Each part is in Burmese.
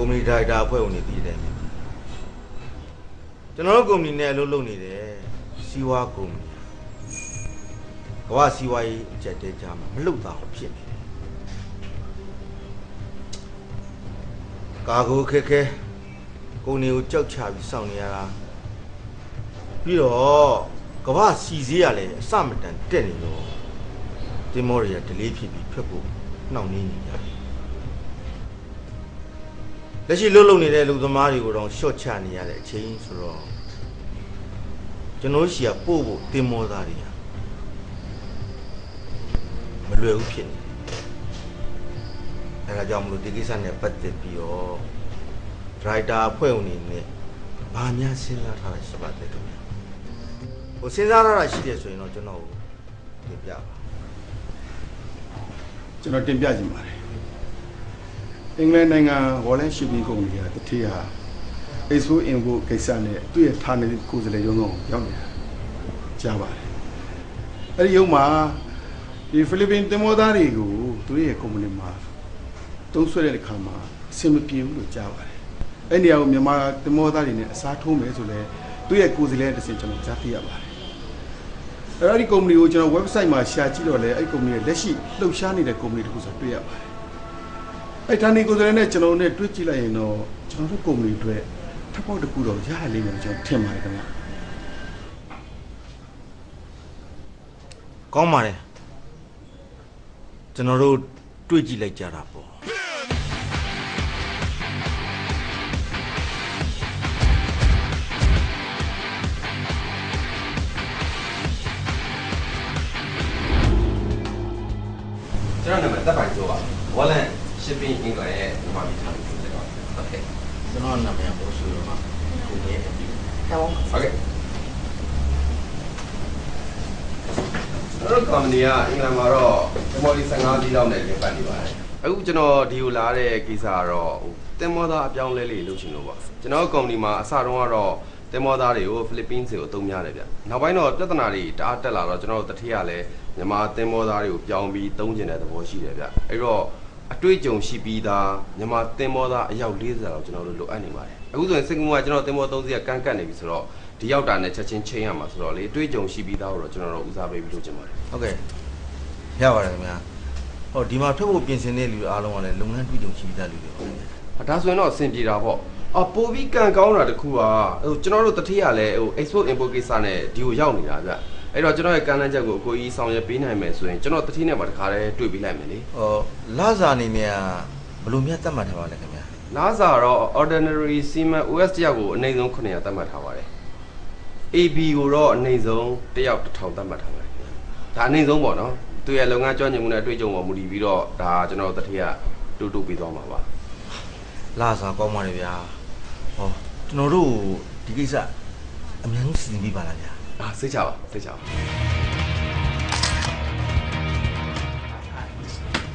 ကုမ္ပဏီဒါရိုက်တာအဖွဲ့ဝင်တွေတည်တယ်ကျွန်တော်တို့ကုမ္ပဏီနဲ့အလုပ်လုပ်နေတယ်စီးပွားကုမ္ပဏီကမ္ဘာစီးပွားရေးအကျက်တဲကြမှာမလုပ်တာဖြစ်နေတယ်ကာကိုခက်ခဲကိုနေကိုကြောက်ချပြီးစောင့်နေရတာပြီးတော့ကမ္ဘာစီစည်းရလဲအစမတန်တက်နေတော့တင်မောတွေကဒလေးဖြစ်ပြီးထွက်ဖို့နှောင့်နှေးနေကြတယ်လက်ရှိလှုပ်နေတဲ့လူသမားတွေကိုတော့ရှော့ချနေရတဲ့အချိန်ဆိုတော့ကျွန်တော်ရှိရပို့ဖို့တင်မောသားတွေမလွယ်ဘူးဖြစ်နေအဲဒါကြောင့်မလို့ဒီကိစ္စနဲ့ပတ်သက်ပြီးတော့ဒရိုက်တာအဖွဲ့ဝင်တွေနဲ့ဘာများစဉ်းစားထားတာရှိပါသေးတယ်ဟိုစဉ်းစားထားတာရှိတယ်ဆိုရင်တော့ကျွန်တော်တင်ပြပါကျွန်တော်တင်ပြခြင်းပါတယ်အင်္ဂလန်နိုင်ငံဝေါ်လန်ရှစ်ပင်းကုမ္ပဏီကတတိယ Expo Info ကိစ္စနဲ့သူ့ရဲ့ဌာနကိုယ်စားလှယ်ရုံးဆောင်ရောက်နေတာကြားပါတယ်အဲ့ဒီရုံးမှာဒီဖိလစ်ပင်းတင်မောသားတွေကိုသူရဲ့ကုမ္ပဏီမှာတုံးဆွဲတဲ့အခါမှာအဆင်မပြေဘူးလို့ကြားပါတယ်အဲ့ဒီနေရာကိုမြန်မာတင်မောသားတွေနဲ့အစားထိုးမယ်ဆိုလဲသူ့ရဲ့ကိုယ်စားလှယ်တစ်စင်ကျွန်တော်ကြားသိရပါတယ်အဲ့ဒီကုမ္ပဏီကိုကျွန်တော် website မှာရှာကြည့်တော့လဲအဲ့ကုမ္ပဏီရဲ့လက်ရှိလှုပ်ရှားနေတဲ့ကုမ္ပဏီတစ်ခုဆိုတွေ့ရပါတယ်အဲ့ဌာနေကိုယ်စားလှယ်နဲ့ကျွန်တော်နဲ့တွေ့ကြည့်လိုက်ရင်တော့ကျွန်တော်တို့ကုမ္ပဏီတွေထပ်ဖို့တခုတော့ရရလိမ့်မယ်ကျွန်တော်ထင်ပါတယ်ခင်ဗျကောင်းပါတယ်ကျွန်တော်တို့တွေ့ကြည့်လိုက်ကြတာပေါ့ကျွန်တော်နာမည်တက်ပိုင်ဆိုပါဝေါ်လန်ရှစ်ပင်းအင်္ဂလန်ရဲ့မြန်မာပြည်ထားလို့ပြောတယ်ပါโอเคကျွန်တော်နာမည်ကဘောဆိုရမှာကိုရဲ့အပြီးဟုတ်โอเคကျွန်တော်ကုမ္ပဏီကအင်္ဂလန်မှာတော့တင်မော်ဒီ15ကြီးလောက်နဲ့ပြင်ပနေပါတယ်အခုကျွန်တော်ဒီကိုလာတဲ့ကိစ္စကတော့တင်မောသားအပြောင်းလဲလေးလုပ်ချင်လို့ပါကျွန်တော်ကုမ္ပဏီမှာအစတုန်းကတော့တင်မောသားတွေကိုဖိလစ်ပင်းတွေကိုအသုံးများတယ်ဗျနောက်ပိုင်းတော့ပြဿနာတွေတအားတက်လာတော့ကျွန်တော်တို့တတိယလည်းမြန်မာတင်မောသားတွေကိုပြောင်းပြီးသုံးကျင်တဲ့သဘောရှိတယ်ဗျအဲ့တော့အတွေ့အကြုံရှိပြီးသားမြန်မာတင်မောသားအယောက်40လောက်ကျွန်တော်တို့လိုအပ်နေပါတယ်အခုဆိုရင်စင်ကာပူကကျွန်တော်တင်မော3စီးကကန့်ကတ်နေပြီဆိုတော့ဒီရောက်တာနဲ့ချက်ချင်းချိန်ရမှာဆိုတော့လေအတွေ့အကြုံရှိပြီးသားတော့ကျွန်တော်တို့ဦးစားပေးပြီးလုပ်ချင်ပါတယ်ဟုတ်ကဲ့ရပါတယ်ခင်ဗျာဟောဒီမှာထွက်ဖို့ပြင်ဆင်တဲ့လူအားလုံးကလည်းလုပ်ငန်းတွေ့ကြုံရှိပြီးသားလူတွေပါဒါဆိုရင်တော့အဆင်ပြေတာပေါ့ပိုပြီးကန်ကောင်းတာတခုကကျွန်တော်တို့တတိယလည်းexport import ကိစ္စနဲ့ဒီကိုရောက်နေတာဗျအဲ့တော့ကျွန်တော်ရဲ့ကမ်းလှမ်းချက်ကိုအကိုကြီးဆောင်ရွက်ပေးနိုင်မယ်ဆိုရင်ကျွန်တော်တတိနဲ့မှာတခါတည်းတွေ့ပြီးလိုက်မယ်လေလာစာအနေနဲ့ဘယ်လိုများသတ်မှတ်ထားပါလဲခင်ဗျာလာစာတော့ ordinary seaman OS တယောက်ကိုအနည်းဆုံး900သတ်မှတ်ထားပါတယ် AB ကိုတော့အနည်းဆုံးတယောက်1000သတ်မှတ်ထားပါတယ်ဒါအနည်းဆုံးပေါ့နော်သူရဲ့လုပ်ငန်းကျွမ်းကျင်မှုနဲ့အတွေ့အကြုံပေါ်မူတည်ပြီးတော့ဒါကျွန်တော်တတိယတူပြီးသွားမှာပါလာစာကောင်းပါလေဗျာဟောကျွန်တော်တို့ဒီကိစ္စအများကြီးစီစဉ်ပြီးပါလားဗျာစိတ်ချပါစိတ်ချပါ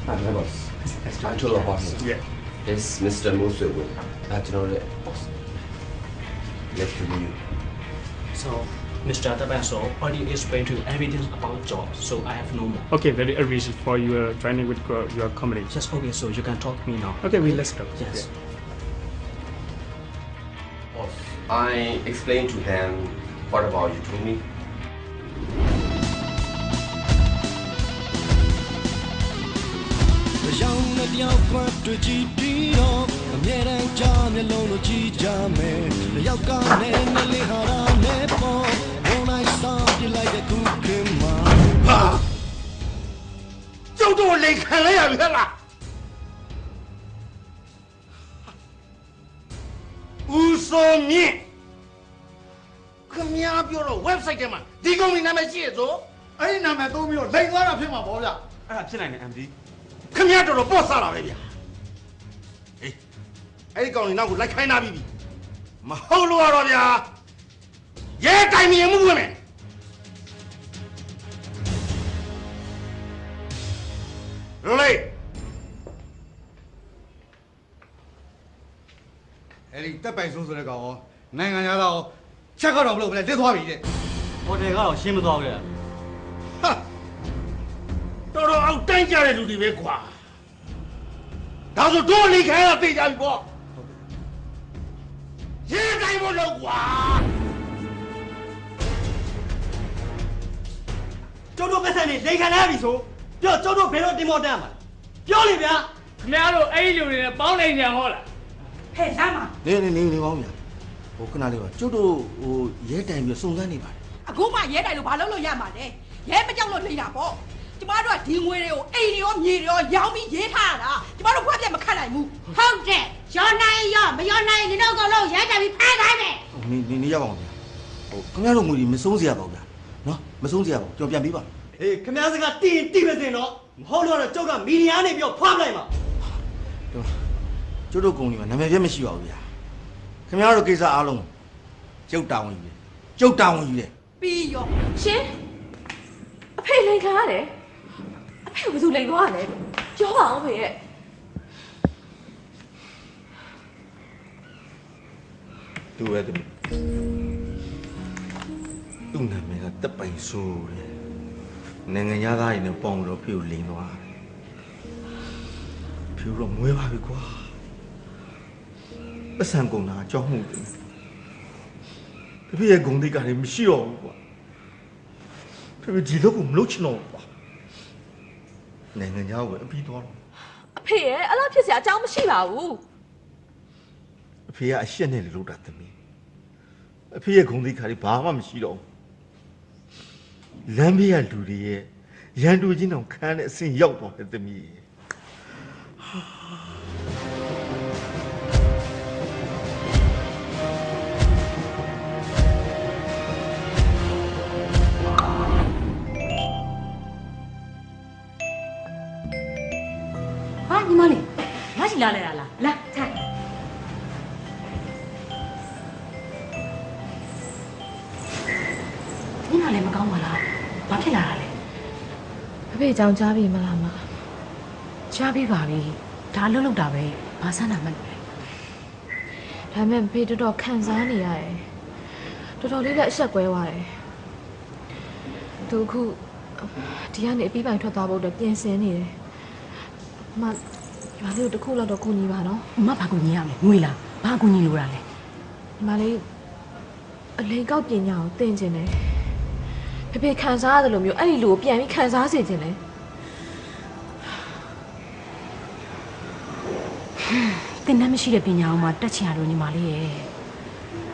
Hi, boss. I told the boss. Yeah. It's Mr. Musubu. That's not it. Let's review. So, Mr. Tabaso already explained to you everything about job, so I have no more. Okay, very reason for your training with your company. Yes, okay, so you can talk to me now. Okay, let's go. Yes. Yeah. Boss, I explained to them what about you told me. website ထဲမှာဒီကုမ္ပဏီနာမည်ရှိရဆိုအဲ့ဒီနာမည်သုံးပြီးတော့လိန်သွားတာဖြစ်မှာပေါ့ဗျအဲ့ဒါဖြစ်နိုင်တယ် MD ခင်ဗျားတော်တော်ပေါ့စားတာပဲဗျာအေးအဲ့ဒီကောင်လေးနောက်ကိုလိုက်ခိုင်းတာပြီမဟုတ်လို့တော့ဗျာရဲတိုင်မြင်မှုဝင်မယ်ရိုးလေးအဲ့ဒီတက်ပိုင်ဆိုးဆိုတဲ့ကောင်ရောနိုင်ငံသားရောချက်ကတော့မလုပ်ဘဲလက်သွားပြီတဲ့ဟိုတယ်ကတော့ရှင်းမသွားခဲ့ဟာတော်တော်အောက်တိုင်းကြတဲ့လူတွေပဲကွာဒါဆိုတို့လိခိုင်းတာသိကြပြီပေါ့ ရဲတိုင်းဖို့လို့ကွာကျုပ်တို့ကစားနေလိန်ခံရပြီဆိုပြောကျုပ်တို့ဘယ်တော့တင်မောတန်းမှာပြောလေဗျာခင်ဗျားတို့အဲ့ဒီလူတွေနဲ့ပေါင်းနေကြဟောလားဟဲ့လမ်းမှာနေပေါင်းဗျာဟိုခဏလေးပါကျုပ်တို့ဟိုရဲတိုင်ပြီးစုံစမ်းနေပါတယ်အခုမှရဲတိုင်လို့ဘာလုပ်လို့ရမှာလဲရဲမကြောက်လို့လိမ့်တာပေါ့ကျမတို့ကဒီငွေတွေကိုအိမ်တွေရောမြေတွေရောရောင်းပြီးရေးထားရတာကျမတို့ဖွက်ပြက်မခတ်နိုင်ဘူးဟုတ်တယ်ရောနိုင်ရောမရောနိုင်နင်တို့ကလုံးရဲတိုင်ပြီးဖမ်းထားမယ်နေရပါအောင်ဗျာဟိုခင်ဗျားတို့ငွေတွေမစိုးစရာပါဘူးဗျာနော်မစိုးစရာပါကျွန်တော်ပြန်ပေးပါဟေးခင်ဗျားစကားတီးမစင်တော့မဟုတ်လို့တော့ကျုပ်ကမီဒီယာနေပြီးဖွားပလိုက်မှာကျုပ်တို့ကုမ္ပဏီမှာနာမည်ပြမရှိပါဘူးဗျာခင်ဗျားတို့ကိစ္စအားလုံးကျုပ်တာဝန်ယူတယ်ပြီးရောရှင်အဖေလိန်ခံရတယ်အဖေကဘယ်သူလိန်သွားရလဲပြောပါအောင်ဖေရဲ့သူပဲသူနာမည်ကတပ်ပိုင်ဆိုးတယ်နိုင်ငံသားတွေနဲ့ပေါင်းတော့ဖေကိုလိန်သွားဖေတော့မွေးပါပြီကွာပတ်စံကုန်တာအကြောင်းမှုတယ်ဖေရဲ့ဂုဏ်သိက္ခာတွေမရှိတော့ဘူးကွာဖေဒီလိုကိုမလုပ်ချင်တော့ဘူးကွာနိုင်ငံသားကိုအပြီးသွားတော့အဖေရဲ့အဲ့လိုဖြစ်စရာအကြောင်းမရှိပါဘူးအဖေကအရှက်နဲ့လေလို့တာသမီးအဖေရဲ့ဂုဏ်သိက္ခာတွေဘာမှမရှိတော့ဘူးလမ်းဘေးကလူတွေရဲ့ရန်တူချင်းတောင်ခန်းတဲ့အဆင့်ရောက်သွားတယ်သမီးညီမလေးမရှိလာလဲလားလာထိုင်ညီမလေးမကောင်းပါလားဘာဖြစ်လာတာလဲအဖေကြောင်ကြားပြီမလားမကြားပြီပါပြီဒါလှုပ်လှုပ်တာပဲဘာဆန်းတာမှန်းတယ်ဒါပေမဲ့ဖေတော်တော်ခံစားနေရတယ်တော်တော်လေးလည်းအဆက်ကွဲသွားတယ်သူခုဒီကနေအပြီးပိုင်ထွက်သွားဖို့အတွက်ပြင်ဆင်နေတယ်ညီမလေးတို့တစ်ခုလောက်တော့ကူညီပါနော်မဘာကူညီရမလဲငွေလားဘာကူညီလို့ရလဲညီမလေးအလိန်ကောက်ပညာကိုသင်ကျင်တယ်ဖေခံစားရတယ်လို့မျိုးအဲ့ဒီလူကိုပြန်ပြီးခံစားစေခြင်းလေသင်တတ်မရှိတဲ့ပညာအောင်မှတက်ချင်ရလို့ညီမလေးရဲ့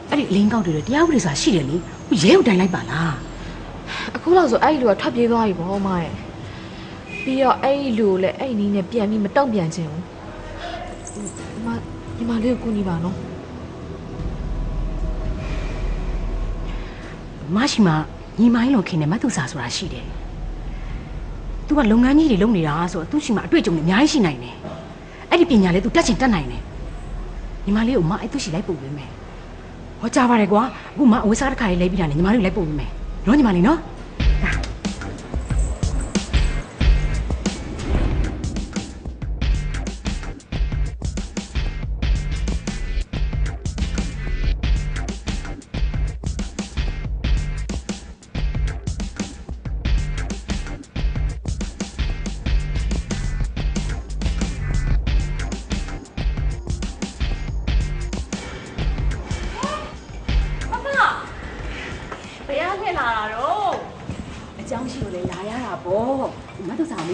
အဲ့ဒီအလိန်ကောက်တွေတရားဥပဒေဆိုတာရှိတယ်လေရဲကိုတိုင်လိုက်ပါလားအခုလောက်ဆိုအဲ့ဒီလူကထွက်ပြေးသွားပြီပေါ့မရဲ့ပြီးတော့အဲ့ဒီလူကိုလည်းအဲ့ဒီနည်းနဲ့ပြန်ပြီးမတောင့်ပြန်ခြင်းဘူးညီမလေးကိုကူညီပါနော်မရှိမညီမင်းလိုခင်နဲ့မတ်သူစာဆိုတာရှိတယ်။ तू ကလုပ်ငန်းကြီးတွေလုပ်နေတာဆိုတော့သူ့ရှိမှအတွေ့အကြုံတွေအများကြီးရှိနိုင်တယ်။အဲ့ဒီပညာလေး तू တက်ချင်တက်နိုင်တယ်။ညီမလေးကိုမအဲ့သူ့ရှိလိုက်ပို့ပေးမယ်။ဟောကြားပါတယ်ကွာ။အခုမအဝေးစားတစ်ခါလေးလိုက်ပြီးတာနဲ့ညီမလေးကိုလိုက်ပို့ပေးမယ်။နော်ညီမလေးနော်။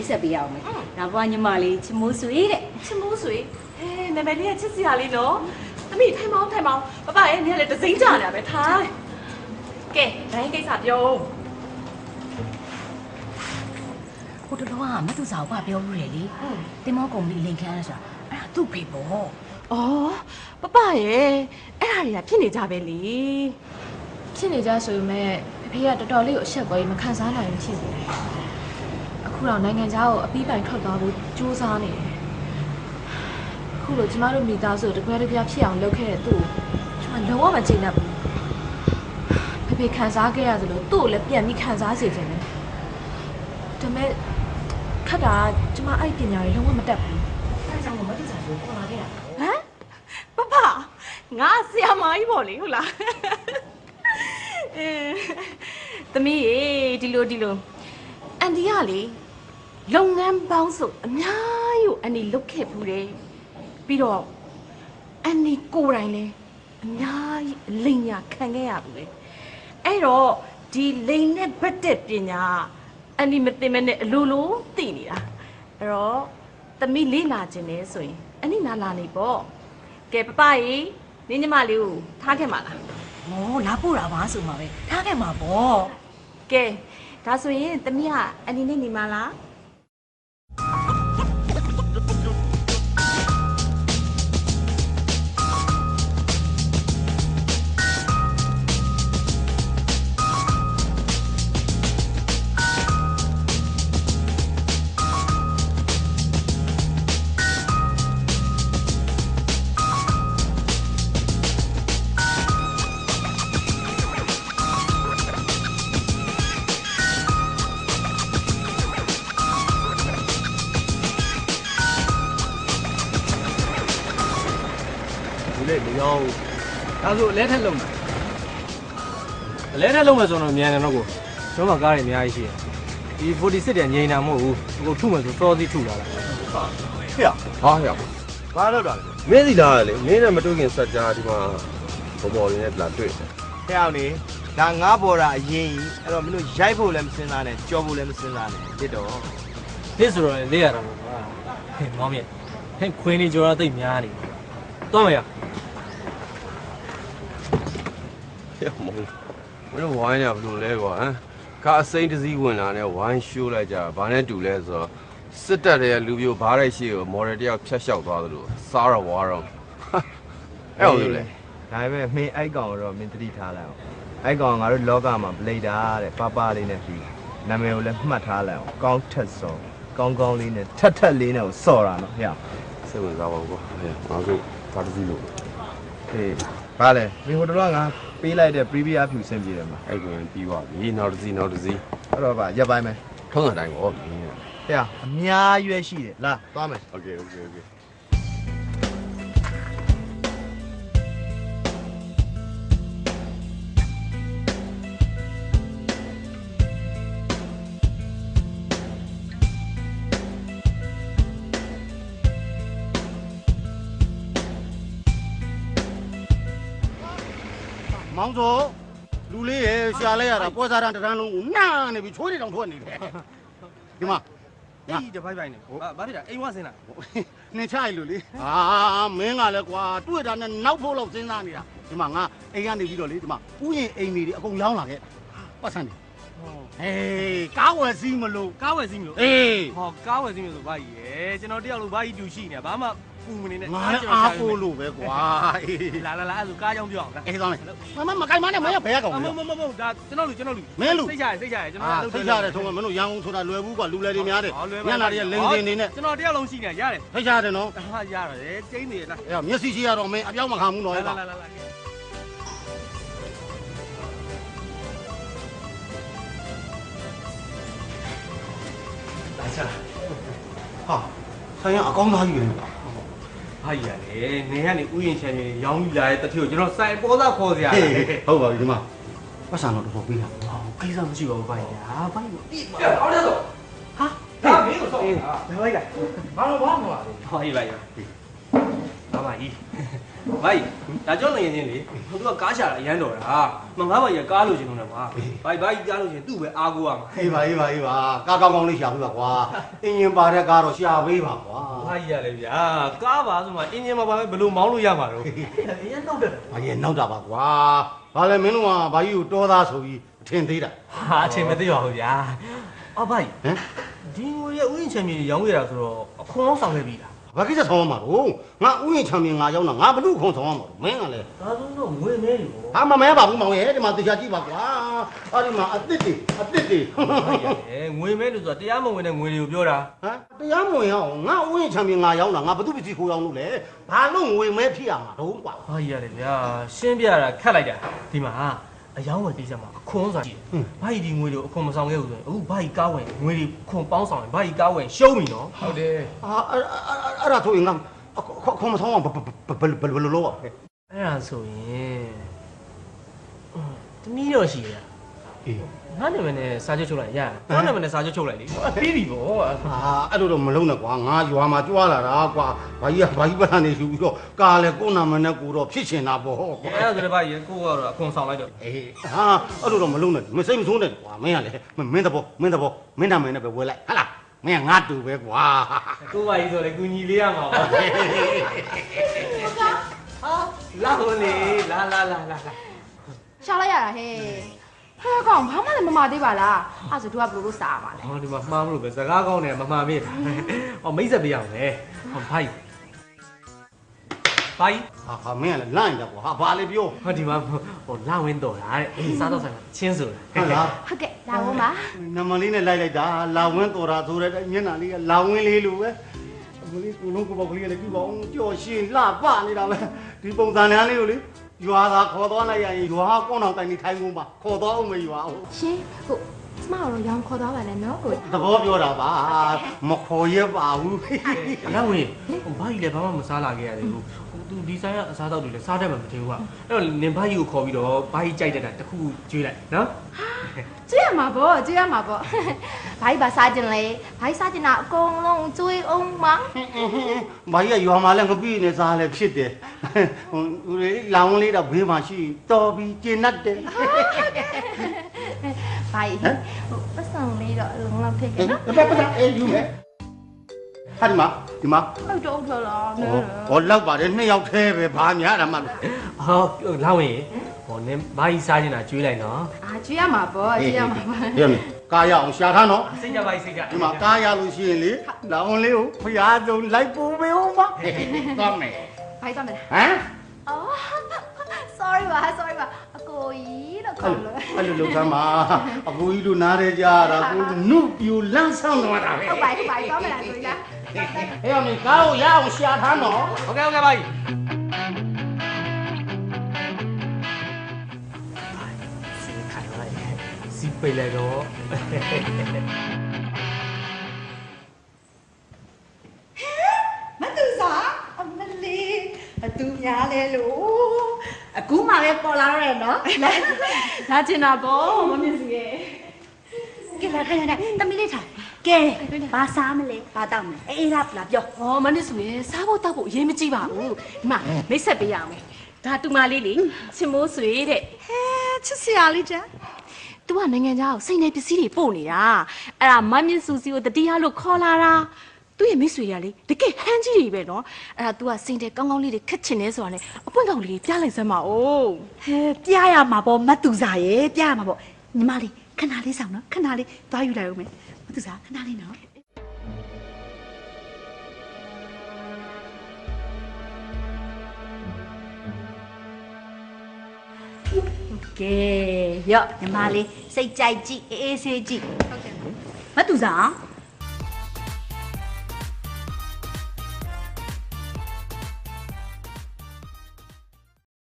ဆက်ပေးရအောင်မယ်။ဒါပွားညီမလေးချမိုးဆွေတဲ့ချမိုးဆွေဟဲနာမည်လေးကချစ်စရာလေးနော်။အမေထိုင်မောင်းပပရဲ့နေရာလေတစိမ့်ကြနေတာပဲထိုင်။ကဲဒိုင်းကိစ္စပြော။ဟိုတလောကမသူစာကိုပြောလို့လေလေ။တင်မောကုံပြီးလိန်ခမ်းဆိုတာအဲ့ဒါသူ့ဖေပေါ့။အော်ပပရဲ့အဲ့ဒါတွေကဖြစ်နေကြပဲလေ။ဖြစ်နေကြဆိုပေမဲ့အဖေကတော်တော်လေးကိုအဆက်ပေါ်မခံစားနိုင်ဘူးဖြစ်နေတယ်။အခုတော့နိုင်ငံခြားကိုအပြီးပိုင်ထွက်သွားဖို့ကြိုးစားနေတယ်။အခုလိုကျမတို့မိသားစုတကွဲတပြားဖြစ်အောင်လုပ်ခဲ့တဲ့သူ့ကိုကျမလုံးဝမကျေနပ်ဘူး။ဖေခံစားခဲ့ရသလိုသူ့ကိုလည်းပြန်ပြီးခံစားစေချင်တယ်။ဒါပေမဲ့ခက်တာကျမအဲ့ပညာတွေလုံးဝမတတ်ဘူး။အဲဒါကြောင့်မတူစာကိုခေါ်လာခဲ့တာ။ဟမ်ပပငါဆရာမကြီးပေါ့လေဟုတ်လား။သမီးရေဒီလိုအန်ဒီကလေလုပ်ငန်းပေါင်းစုအများကြီးကိုအန်ဒီလုပ်ခဲ့ဘူးတယ်ပြီးတော့အန်ဒီကိုယ်တိုင်လဲ အများကြီးလိန်ညာခံခဲ့ရဘူးလေအဲ့တော့ဒီလိန်နဲ့ဘတ်တဲ့ပညာအန်ဒီမတင်မဲ့နဲ့အလိုလိုသိနေတာအဲ့တော့သမီးလေးလာခြင်းလဲဆိုရင်အနိနာလာနေပေါ့ကဲပပကြီးနင်းညီမလေးကိုထားခဲ့မှာလားဟောလာပို့တာပါဆိုမှာပဲထားခဲ့မှာပေါ့ကဲဒါဆိုရင်သမီးကအန်ဒီနဲ့နေမှာလားဒါဆိုလဲထက်လုံးမယ်လဲထက်လုံးမယ်ဆိုတော့မြန်တယ်တော့ကိုကျွန်တော်ကားတွေအများကြီးရှိတယ်ဒီ46တည်းငြိမ်တာမဟုတ်ဘူးကိုထုမယ်ဆိုစောစီးထုလာတာဟေ့ဟာဘာလုပ်တာလဲမင်းစီလာလေမင်းနဲ့မတွေ့ခင်စက်ကြားဒီမှာဘော်လေးနဲ့လာတွေ့တယ် ဟဲ့အောင်လေဒါငါပေါ်တာအရင်ကြီးအဲ့တော့မင်းတို့ရိုက်ဖို့လည်းမစင်စားနဲ့ကြော်ဖို့လည်းမစင်စားနဲ့ဖြစ်တော့ဖြစ်ဆိုတော့လေးရတာပေါ့ကွာဟဲ့မောင်မြတ်ဟဲ့ခွင်းနေကြော်တာသိပ်များနေတော့မရမင်းဝိုင်းရဘလို့လဲကွာဟမ်ကားအစိမ့်တစည်းဝင်လာနဲ့ဝိုင်းရှိုးလိုက်ကြဘာနဲ့တူလဲဆိုတော့စစ်တပ်ရဲ့လူမျိုးဘားရိုက်ရှိကိုမော်ဒယ်တယောက်ဖြတ်လျှောက်သွားသလိုစားရဝါတော့အဲ့လိုလေဒါပေမဲ့မင်းအိုက်ကောင်တော့မင်းတတိထားလိုက်အောင်အိုက်ကောင်ငါတို့လောကမှာပလိတာတဲ့ပပလေးနဲ့ပြီးနာမည်ကိုလည်းမှတ်ထားလိုက်အောင်ကောင်းထက်စောကောင်းကောင်းလေးနဲ့ထက်ထက်လေးနဲ့ကိုစော်တာနော်ဟဲ့စိတ်ဝင်စားပါဘူးကွာငါတို့ကားတစည်းလို့ဟေးဘာလဲမင်းဟိုတော့ငါပေးလိုက်တဲ့ previous ဖြူစင်ပြေတယ်မှာအဲ့ကွန်ပြီးသွားပြီနောက်တစ်စီးအဲ့တော့ဗာရက်ပိုင်းမယ်ထုံးစံတိုင်းပေါ့ဟဲ့အများရွယ်ရှိတယ်လာသွားမယ်โอเคမောင်စောလူလေးရဲ့ရှာလိုက်ရတာပွဲစားတန်းတန်းလုံးကိုနားနေပြီချိုးနေတောင်ထွက်နေတယ်ဒီမှာအေးတပိုက်ပိုက်နေဘာဖြစ်တာအိမ်ဝဆင်းလာနှင်ချရလို့လေဟာမင်းကလည်းကွာတွေ့တာနဲ့နောက်ဖို့လောက်စဉ်းစားနေတာဒီမှာငါအိမ်ကနေပြီးတော့လေဒီမှာဥယျာဉ်အိမ်တွေအကုန်လောင်းလာခဲ့ပတ်စံတယ်ဟေးကားဝယ်စီးမလို့ကားဝယ်စီးမလို့အေးဟောကားဝယ်စီးမလို့ဆိုဘာကြီးရဲကျွန်တော်တယောက်လိုဘာကြီးတူရှိနေတာဘာမှပူမနေနဲ့ငါအားကိုလို့ပဲကွာအေးလာအဲ့ဆိုကားကြောင်းပြောအောင်အေးသွားမယ်မကိုင်မနဲ့မင်းကဘယ်ကောင်လဲမဒါကျွန်တော်လူမင်းလူစိတ်ချရတယ်ကျွန်တော်စိတ်ချရတယ်ထုံးမမင်းတို့ရန်ကုန်ဆိုတာလွယ်ဘူးကွာလူလေတွေများတယ်ညနာတွေကလင်းတင်နေနဲ့ကျွန်တော်တယောက်လုံးရှိနေရတယ်စိတ်ချရတယ်နော်ဟာရတယ်ကျင်းနေလားအေးမျက်စိရှိရတော့မင်းအပြောင်းမခံဘူးနော်လာချာဟာဆိုင်ရအကောင်းသားကြီးပဲဟာကြီးရလေနေကနေဥယျာဉ်ချန်ကြီးရောင်းပြီးလာတဲ့တတိကိုကျွန်တော်စိုင်ပေါ်သားခေါ်စရာဟုတ်ပါပြီဒီမှာပတ်စံတော့တော်ပေးတာကိစ္စမရှိပါဘူးဗျာဘာလို့ပြစ်ပါအော်လဲဆိုဟာဒါမင်းကိုဆောက်တာဘယ်လိုက်ဘာလို့ဘာမှမပါဘူးဟောကြီးပါကြီးဘာပါကြီးဘာကြီးဒါကြောင့်နေရင်လေသူကကားရှာတာအရန်တော်တာမငါးပါကြီးကားလို့ရှင်လို့လည်းကွာဘာကြီးကားလို့ရှင်သူ့ပဲအားကိုးရမှာအေးပါကားကောင်းကောင်းလေးရှာပေးပါကွာအင်ဂျင်ပါတဲ့ကားတော့ရှာပေးပါကွာဘာကြီးရလဲဗျာကားပါဆိုမှအင်ဂျင်ပါပဲဘယ်လိုမောင်းလို့ရမှာတော့အရင်နောက်တယ်အရင်နောက်တာပါကွာဘာလဲမင်းတို့ကဘာကြီးကိုတောသားဆိုပြီးအထင်သေးတာဟာအထင်မသေးပါဘူးဗျာအော်ဘာကြီးဟမ်ဒီငွေရဲ့ဥယျာဉ်ချန်ပီရောင်းရတာဆိုတော့အခွန်အောင်ဆောင်ခဲ့ပြီလားဘာကိစ္စဆောင်ရမှာတော့ငါဥယျာဉ်ချန်ပီငါရောက်တာငါဘလို့ခုံဆောင်ရမှာမင်းကလည်းဒါဆိုတော့ငွေမဲတွေပေါ့ဟာမမဲပါဘူးမောင်ရဲ့ဒီမှာတေချာကြည့်ပါကွာအဲ့ဒီမှာအစ်စ်တွေငွေမဲလို့ဆိုတာတရားမဝင်တဲ့ငွေတွေကိုပြောတာဟမ်တရားမဝင်အောင်ငါဥယျာဉ်ချန်ပီငါရောက်တာငါဘသူပစ္စည်းခိုးရောက်လို့လေဘာလို့ငွေမဲဖြစ်ရမှာတော့ကွာဟာရတယ်ဗျာရှင်းပြတာခက်လိုက်တာဒီမှာအယောင်းဝယ်ကိစ္စမှာအခွန်စာရှိတယ်။ဘာကြီးဒီငွေတွေအခွန်မဆောင်ခဲ့ဘူးဆိုရင်အခုဘာကြီးကားဝင်ငွေတွေခွန်ပေါင်းဆောင်ရင်ဘာကြီးကားဝင်ရှုံးပြီနော်။ဟုတ်တယ်။အဲ့ဒါဆိုရင်ငါခွန်မဆောင်အောင်ဘယ်လိုလုပ်ရလဲ။အဲ့ဒါဆိုရင်သမီးတော့ရှိရ။ဟ ငါနာမည်နဲ့စာချုပ်ချုပ်လိုက်ရငါနာမည်နဲ့စာချုပ်ချုပ်လိုက်လေပြီးပြီဗော ဟာအဲ့လိုတော့မလုံးနဲ့ကွာငါရွာမှာကြွားလာတာကွာဘာကြီးပန်းနေယူပြီးတော့ကာလည်းကိုနာမနဲ့ကိုတော့ဖြစ်ချင်တာပေါ့ အဲ့ဒါဆိုလည်းဗျာကိုကတော့အခွန်ဆောင်လိုက်တော့ အေးဟာအဲ့လိုတော့မလုံးနဲ့မစိတ်မဆိုးနဲ့ကွာမင်းကလည်းမင်းတဘောမင်းနာမည်နဲ့ပဲဝယ်လိုက်ဟာလားမင်းကငါတူပဲကွာ ကိုပါကြီးဆိုလေကူညီလေးရမှာပါလာဟိုလေလာ ရှာလိုက်ရတာဟဲ့ဟဲ့ကောင်ဘာမှလည်းမမသေးပါလားအဲ့ဆိုသူကဘယ်လိုလုပ်စားရမှာလဲ ဟောဒီမှာမှားမလို့ပဲစကားကောင်းတယ်မမှားမေးတာဟောမိတ်ဆက်ပေးအောင်လေဟောဖိုက်ဟာမင်းကလည်းလိုက်တာကွာဟာဘာလဲပြော ဟောဒီမှာဟိုလာဝင်းတော်တာတဲ့စားတော့ဆိုင်မှာချင်းဆိုတာ ဟုတ်လား ဟုတ်ကဲ့လာဦးပါ နမလေးနဲ့လိုက်တာလာဝင်းတော်တာဆိုတဲ့မျက်နှာလေးကလာဝင်းလေးလိုပဲအမလေးကိုလုံးကိုပေါက်ကလေးလည်းကြည့်ပါဦးကြော်ရှင်လှပနေတာပဲဒီပုံစံလေးကိုလေရွာသာခေါ်သွားလိုက်ရရင်ရွာကောင်းအောင်တိုင်နေထိုင်ကုန်ပါခေါ်သွားအောင်မရွာအောင် ရှင်ဟုတ်ကျမတို့ရောင်းခေါ်သွားပါလဲနော်ကို သဘောပြောတာပါမခေါ်ရပါဘူး လာဝင်းဘာကြီးလဲဘာမှမစားလာခဲ့ရတယ်လို့သူဒီဆိုင်ကအစားတော့တွေလည်းစားတတ်မှမတင်ဘူးကအဲ့တော့နင်ဘာကြီးကိုခေါ်ပြီးတော့ဘာကြီးကြိုက်တဲ့တာတခုကျွေးလိုက်နော် ကျွေးရမှာပေါ့ဘာကြီးပါစားကျင်လဲဘာကြီးစားကျင်တာအကုန်လုံးကျွေးအောင်ပါ ဘာကြီးကရွာမှာလည်းငပိနဲ့စားလည်းဖြစ်တယ်ဟိုလေလောင်လေးတော့ဘေးမှာရှိတော်ပြီးကျင်တတ်တယ် ဘာကြီးပတ်စံလေးတော့လုံလောက်ထည့်ခဲ့နော် ပတ်အေးယူမယ်ဟာဒီမှာ ဟုတ်တော့ထွက်လာနော် ဟောလောက်ပါတယ်2ယောက်သေးပဲဘာများတာမှ ဟောလာဝင်းဟောနင်ဘာကြီးစားနေတာကျွေးလိုက်နော် ကျွေးရမှာပေါ့ကျွေးရမှာပေါ့ ရမယ်ကာရအောင်ရှာထားနော် စိတ်ကြပါစိတ်ကြ ဒီမှာကာရလို့ရှိရင်လေလောင်လေးကိုဖျားဆုံးလိုက်ပို့ပေးဦးပါသွားမယ် ဘာကြီးသွားမလား ဟမ် အော် sorry ပါအကိုကြီးလို့ခေါ်လို့ အဲ့လိုလုပ်သမ်းပါအကူကြီးတို့နားရဲကြတာကိုနုပြူလန်းဆောင်တော့တာပဲ ဟုတ်ပါသွားမလားကိုကြီးလား ဟဲ့အမေကားကိုရအောင်ရှာထားနော် โอเคပါကြီးစီခိုင်လိုက်စီပိတ်လိုက်တော့ မတူစားအမလေးအတူများလဲလို့အခုမှပဲပေါ်လာတော့ရနော် လာချင်တာပေါ့မမြင်စီရဲ့ ကဲလာခိုင်းနေတမီးလေးထားကဲဘာစားမလဲဘာတောက်မလဲအေးလားပြော ဟောမနစ်ဆိုရင်စားဖို့တောက်ဖို့အရေးမကြီးပါဘူးဒီမှာမိတ်ဆက်ပေးရအောင်ဒါတူမလေးလေချင်မိုးဆွေတဲ့ ဟဲချစ်စရာလေးချမ်း သူကနိုင်ငံခြားကိုစိတ်နေပစ္စည်းတွေပို့နေတာအဲ့ဒါမမြင့်စုစီကိုတတိယလို့ခေါ်လာတာသူ့ရဲ့မိတ်ဆွေတွေကလေတကယ်ဟန်းကြီးတွေပဲနော်အဲ့ဒါ तू ကစိတ်တဲ့ကောင်းကောင်းလေးတွေခက်ချင်နေဆိုတာနဲ့အပွင့်ကောင်လေးတွေပြလိုက်စမ်းပါဦး ဟဲပြရမှာပေါ့မတူစားရဲ့ပြရမှာပေါ့ညီမလေးခဏလေးဆောင်နော်ခဏလေးသွားယူလိုက်ဦးမယ်မတူစားခဏလေးနော်ကဲရော့ညီမလေးစိတ်ကြိုက်ကြည့်အေးဆေးကြည့်ဟုတ်ကဲ့မတူစား